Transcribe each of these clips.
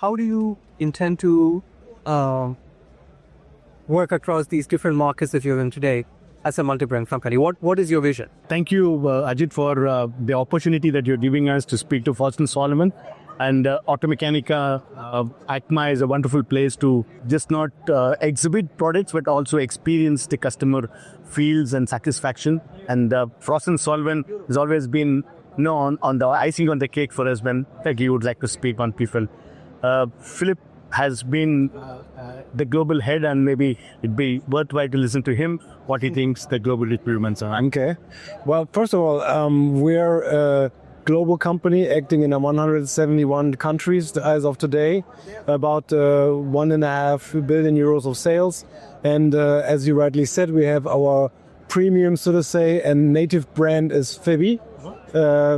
how do you intend to work across these different markets that you're in today as a multi-brand company? What is your vision? Thank you, Ajit, for the opportunity that you're giving us to speak to Ferdinand Solomon. And Automechanica, ACMA is a wonderful place to just not exhibit products, but also experience the customer feels and satisfaction. And Ferdinand Solomon has always been on the icing on the cake for us when you would like to speak on people. Philip has been the global head, and maybe it'd be worthwhile to listen to him, what he thinks the global requirements are. Okay. Well, first of all, we're a global company acting in 171 countries as of today, about 1.5 billion euros of sales. And as you rightly said, we have our premium, so to say, and native brand is Febi,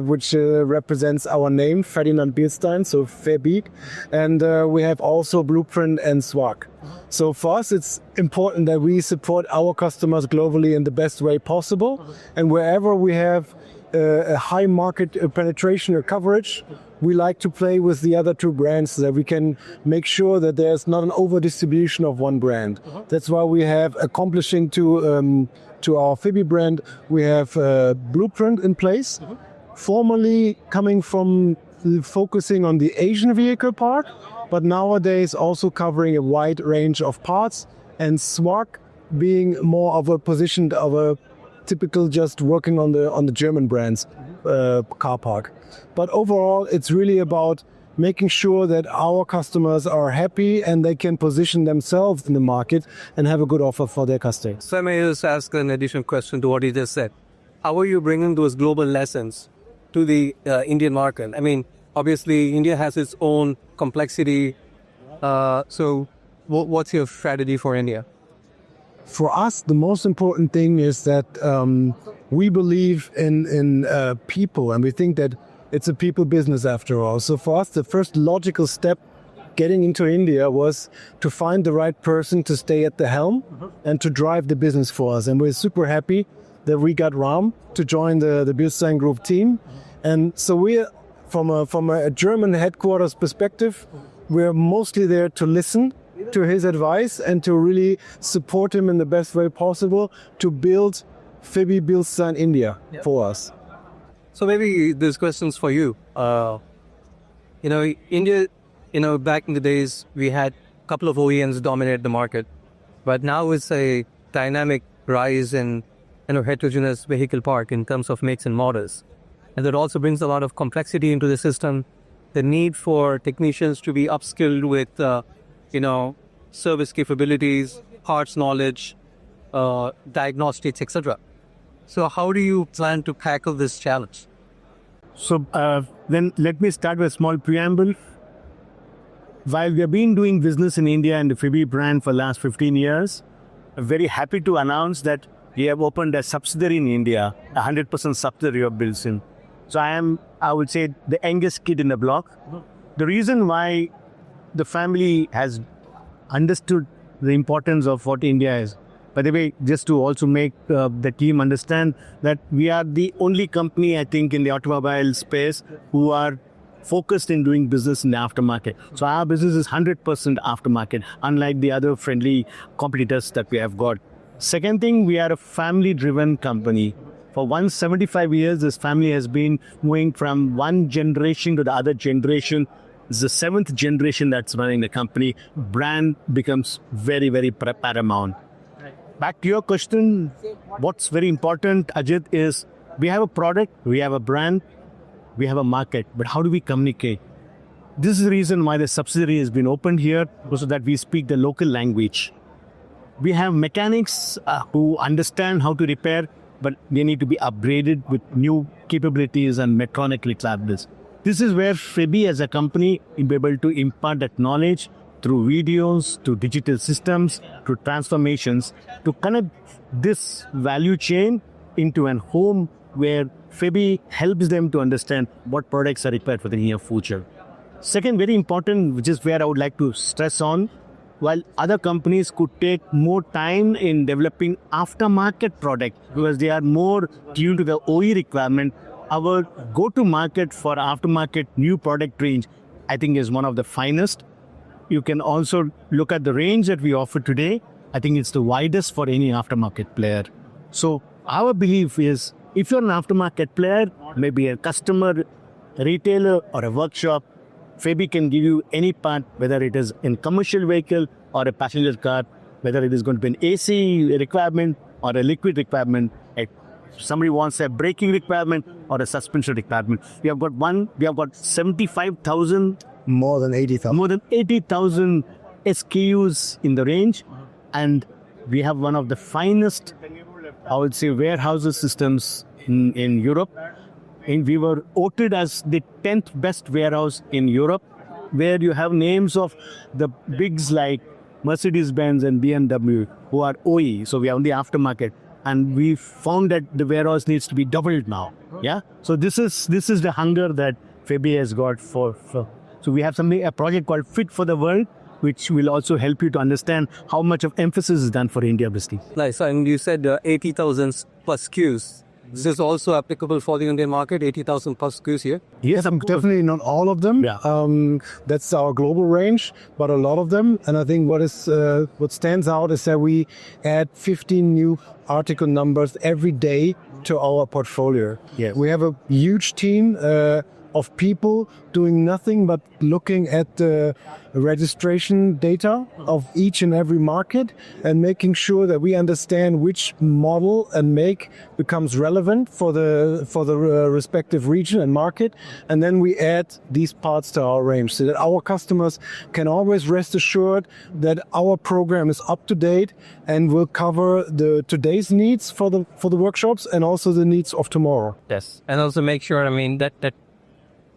which represents our name, Ferdinand Bilstein, so Febi. And we have also Blueprint and Swag. So for us, it's important that we support our customers globally in the best way possible. And wherever we have a high market penetration or coverage, we like to play with the other two brands so that we can make sure that there's not an over distribution of one brand. That's why we have accomplishing to our Febi brand, we have Blueprint in place, formerly coming from focusing on the Asian vehicle part, but nowadays also covering a wide range of parts, and Swag being more of a position of a typical just working on the German brands car park. But overall, it's really about making sure that our customers are happy and they can position themselves in the market and have a good offer for their customers. So I may just ask an additional question to what you just said. How are you bringing those global lessons to the Indian market? I mean, obviously, India has its own complexity. So what's your strategy for India? For us, the most important thing is that we believe in people, and we think that it's a people business after all. So for us, the first logical step getting into India was to find the right person to stay at the helm and to drive the business for us. And we're super happy that we got Ram to join the Bilstein Group team. And so we're, from a German headquarters perspective, we're mostly there to listen to his advice and to really support him in the best way possible to build Febi Bilstein India for us. So maybe this question's for you. India, back in the days, we had a couple of OEMs dominate the market, but now it's a dynamic rise in heterogeneous vehicle park in terms of makes and models. And that also brings a lot of complexity into the system, the need for technicians to be upskilled with service capabilities, parts knowledge, diagnostics, etc. So how do you plan to tackle this challenge? So then let me start with a small preamble. While we have been doing business in India and the Febi brand for the last 15 years, I'm very happy to announce that we have opened a subsidiary in India, 100% subsidiary of Bilstein. So I would say, the youngest kid in the block. The reason why the family has understood the importance of what India is. By the way, just to also make the team understand that we are the only company, I think, in the automobile space who are focused in doing business in the aftermarket. So our business is 100% aftermarket, unlike the other friendly competitors that we have got. Second thing, we are a family-driven company. For 175 years, this family has been moving from one generation to the other generation. It's the 7th generation that's running the company. Brand becomes very, very paramount. Back to your question, what's very important, Ajit, is we have a product, we have a brand, we have a market, but how do we communicate? This is the reason why the subsidiary has been opened here, so that we speak the local language. We have mechanics who understand how to repair, but they need to be upgraded with new capabilities and mechanically capabilities. This is where Febi as a company will be able to impart that knowledge through videos, to digital systems, to transformations, to connect this value chain into an home where Febi helps them to understand what products are required for the near future. Second, very important, which is where I would like to stress on, while other companies could take more time in developing aftermarket product because they are more tuned to the OE requirement, our go-to-market for aftermarket new product range, I think, is one of the finest. you can also look at the range that we offer today. I think it's the widest for any aftermarket player. So our belief is, if you're an aftermarket player, maybe a customer, a retailer, or a workshop, Febi can give you any part, whether it is in commercial vehicle or a passenger car, whether it is going to be an AC requirement or a liquid requirement. If somebody wants a braking requirement or a suspension requirement, we have got 75,000, More than 80,000. more than 80,000 SKUs in the range, and we have one of the finest, I would say, warehouse systems in Europe. And we were voted as the 10th best warehouse in Europe, where you have names of the bigs like Mercedes-Benz and BMW, who are OE, so we are on the aftermarket. And we found that the warehouse needs to be doubled now. Yeah. So this is the hunger that Febi has got for. So we have a project called Fit for the World, which will also help you to understand how much of emphasis is done for India business. Nice. And you said 80,000 plus SKUs. This is also applicable for the Indian market, 80,000 plus SKUs here? Yes, definitely not all of them. Yeah. That's our global range, but a lot of them. And I think what stands out is that we add 15 new article numbers every day to our portfolio. Yes. We have a huge team of people doing nothing but looking at the registration data of each and every market and making sure that we understand which model and make becomes relevant for the respective region and market, and then we add these parts to our range so that our customers can always rest assured that our program is up to date and will cover the today's needs for the workshops and also the needs of tomorrow. Yes. And also make sure, that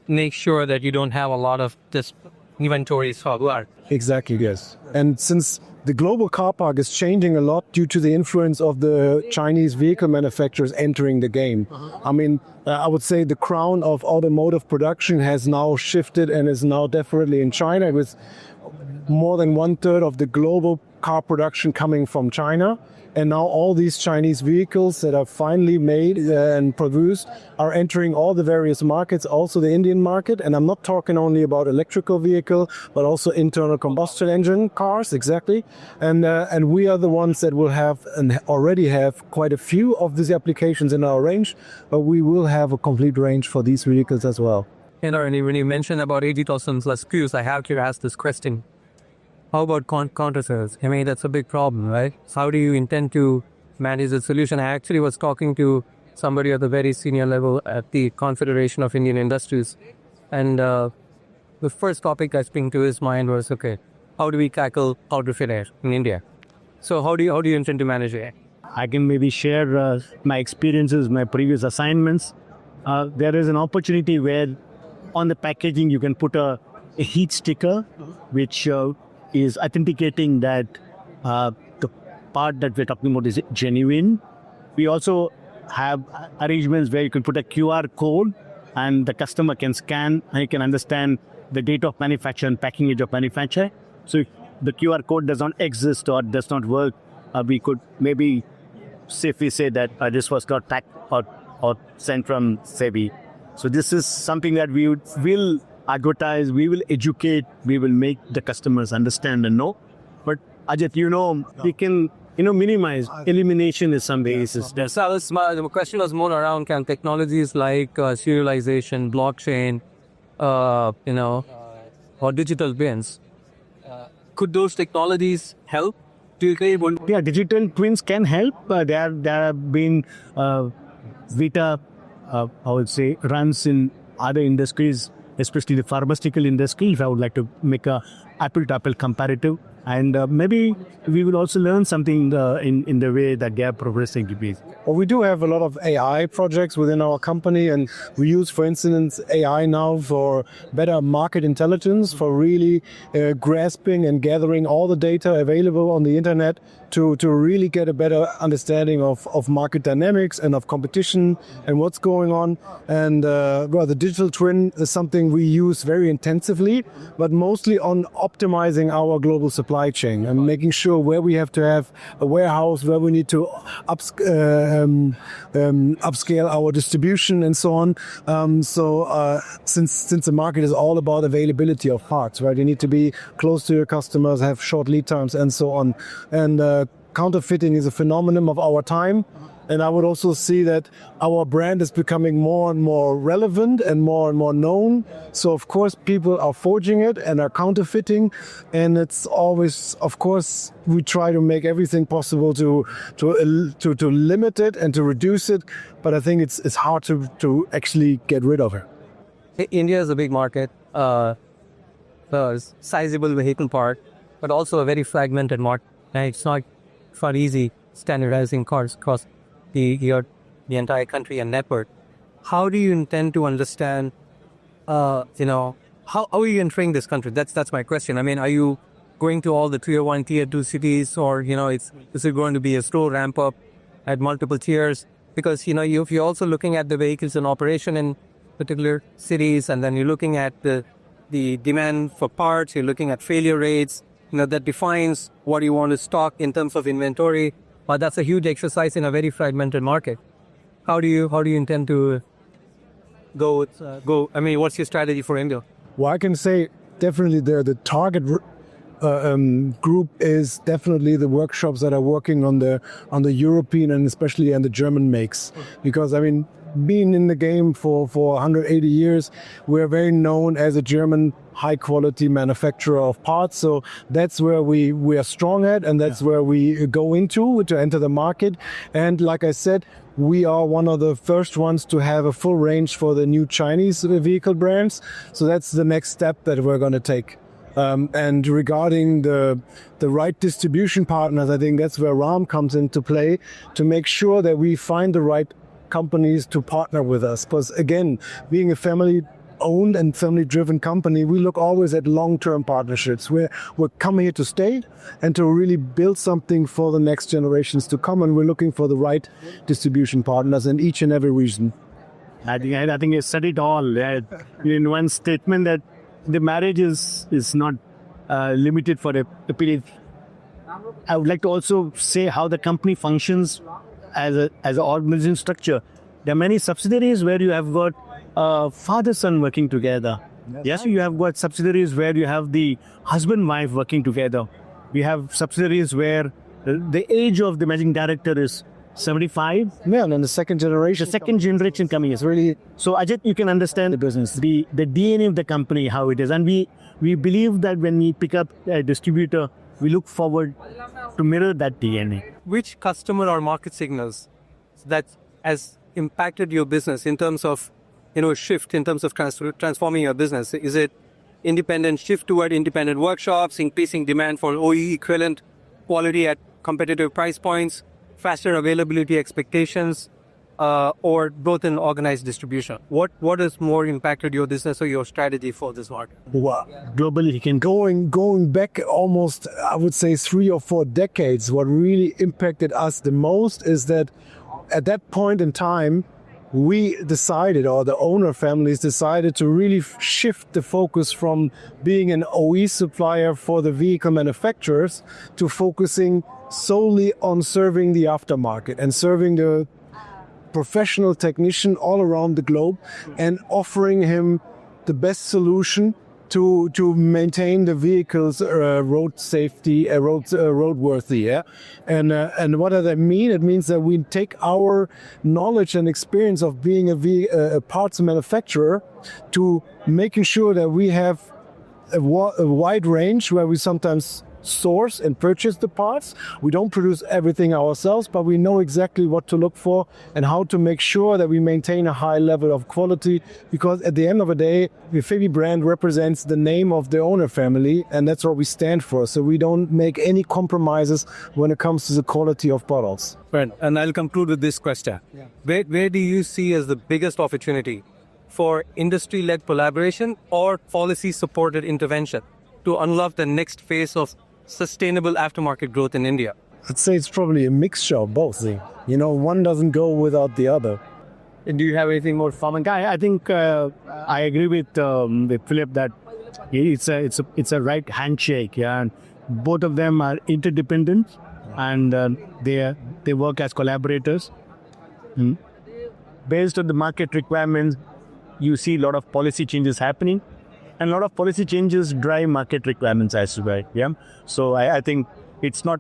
make sure that you don't have a lot of this inventories for work. Exactly, yes. And since the global car park is changing a lot due to the influence of the Chinese vehicle manufacturers entering the game. I would say the crown of automotive production has now shifted and is now definitely in China, with more than 1/3 of the global car production coming from China. And now all these Chinese vehicles that are finally made and produced are entering all the various markets, also the Indian market. And I'm not talking only about electrical vehicle, but also internal combustion engine cars, exactly. And we are the ones that will have and already have quite a few of these applications in our range, but we will have a complete range for these vehicles as well. And when you mentioned about 80,000 plus SKUs, I have to ask this question. How about counter-sales? That's a big problem, right? So how do you intend to manage the solution? I actually was talking to somebody at the very senior level at the Confederation of Indian Industries. And the first topic I sprang to his mind was, okay, how do we tackle counterfeit in India? So how do you intend to manage it? I can maybe share my experiences, my previous assignments. There is an opportunity where on the packaging you can put a heat sticker, which is authenticating that the part that we're talking about is genuine. We also have arrangements where you can put a QR code and the customer can scan and you can understand the date of manufacture and packing age of manufacture. So if the QR code does not exist or does not work, we could maybe safely say that this was not packed or sent from Febi. So this is something that we will advertise, we will educate, we will make the customers understand and know. But Ajit, we can minimize. Elimination is some basis. So the question was more around technologies like serialization, blockchain, or digital bins. Could those technologies help? Yeah, digital twins can help. There have been Vita, I would say, runs in other industries, especially the pharmaceutical industry, if I would like to make a apple-to-apple comparative. And maybe we will also learn something in the way that they are progressing to be. Well, we do have a lot of AI projects within our company, and we use, for instance, AI now for better market intelligence, for really grasping and gathering all the data available on the internet to really get a better understanding of market dynamics and of competition and what's going on. And the digital twin is something we use very intensively, but mostly on optimizing our global supply supply chain and making sure where we have to have a warehouse, where we need to upscale our distribution and so on. Since the market is all about availability of parts, right? You need to be close to your customers, have short lead times and so on. And counterfeiting is a phenomenon of our time. And I would also see that our brand is becoming more and more relevant and more known. So of course people are forging it and are counterfeiting, and it's always, of course, we try to make everything possible to limit it and to reduce it. But I think it's hard to actually get rid of it. India is a big market, sizable vehicle park, but also a very fragmented market. It's not easy standardizing cars across the entire country and network. How do you intend to understand, how are you entering this country? That's my question. I mean, are you going to all the tier 1, tier 2 cities, or, is it going to be a slow ramp up at multiple tiers? Because, if you're also looking at the vehicles in operation in particular cities, and then you're looking at the demand for parts, you're looking at failure rates, that defines what you want to stock in terms of inventory. But that's a huge exercise in a very fragmented market. How do you intend to go? I mean, what's your strategy for India? Well, I can say definitely the target group is definitely the workshops that are working on the European and especially on the German makes, because I mean, being in the game for 180 years, we're very known as a German high quality manufacturer of parts. So that's where we are strong at, and that's where we go into to enter the market. And like I said, we are one of the first ones to have a full range for the new Chinese vehicle brands. So that's the next step that we're going to take. And regarding the right distribution partners, I think that's where Ram comes into play, to make sure that we find the right companies to partner with us. Because again, being a family-owned and family-driven company, we look always at long-term partnerships. We're coming here to stay and to really build something for the next generations to come, and we're looking for the right distribution partners in each and every region. I think you said it all in one statement, that the marriage is not limited for a period. I would like to also say how the company functions as an organization structure. There are many subsidiaries where you have got father-son working together. Yes, you have got subsidiaries where you have the husband-wife working together. We have subsidiaries where the age of the managing director is 75. Yeah, and then the second generation. The second generation coming is really... So Ajit, you can understand the business, the DNA of the company, how it is. And we believe that when we pick up a distributor, we look forward to mirror that DNA. Which customer or market signals that has impacted your business in terms of, shift, in terms of transforming your business? Is it independent shift toward independent workshops, increasing demand for OE equivalent quality at competitive price points, faster availability expectations, or both in organized distribution? What has more impacted your business or your strategy for this market? Well, globally, you can going back almost, I would say, 3 or 4 decades. What really impacted us the most is that at that point in time, we decided, or the owner families decided, to really shift the focus from being an OE supplier for the vehicle manufacturers to focusing solely on serving the aftermarket and serving the professional technician all around the globe, and offering him the best solution to maintain the vehicle's road safety, roadworthy. Yeah, and what does that mean? It means that we take our knowledge and experience of being a parts manufacturer to making sure that we have a wide range where we sometimes source and purchase the parts. We don't produce everything ourselves, but we know exactly what to look for and how to make sure that we maintain a high level of quality, because at the end of the day, the FEBI brand represents the name of the owner family, and that's what we stand for. So we don't make any compromises when it comes to the quality of bottles. Right. And I'll conclude with this question. Yeah. Where do you see as the biggest opportunity for industry-led collaboration or policy-supported intervention to unlock the next phase of sustainable aftermarket growth in India? I'd say it's probably a mixture of both. One doesn't go without the other. And do you have anything more comment? I think I agree with Philip that it's a right handshake. Yeah, and both of them are interdependent, and they work as collaborators. Based on the market requirements, you see a lot of policy changes happening, and a lot of policy changes drive market requirements as well. Yeah. So I think it's not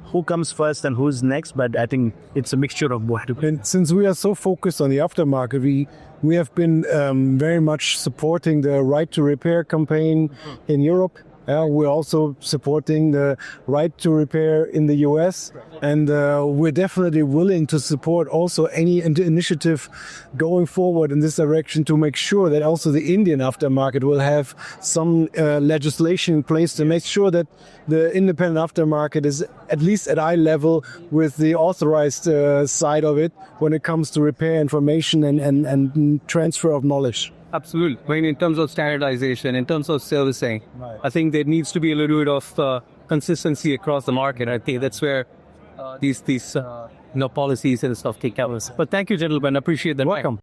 who comes first and who's next, but I think it's a mixture of both. And since we are so focused on the aftermarket, we have been very much supporting the Right to Repair campaign in Europe. We're also supporting the Right to Repair in the US, and we're definitely willing to support also any initiative going forward in this direction to make sure that also the Indian aftermarket will have some legislation in place to make sure that the independent aftermarket is at least at eye level with the authorized side of it when it comes to repair information and transfer of knowledge. Absolutely. I mean, in terms of standardization, in terms of servicing, I think there needs to be a little bit of consistency across the market. I think that's where these policies and stuff take care of us. But thank you, gentlemen. I appreciate that. Welcome.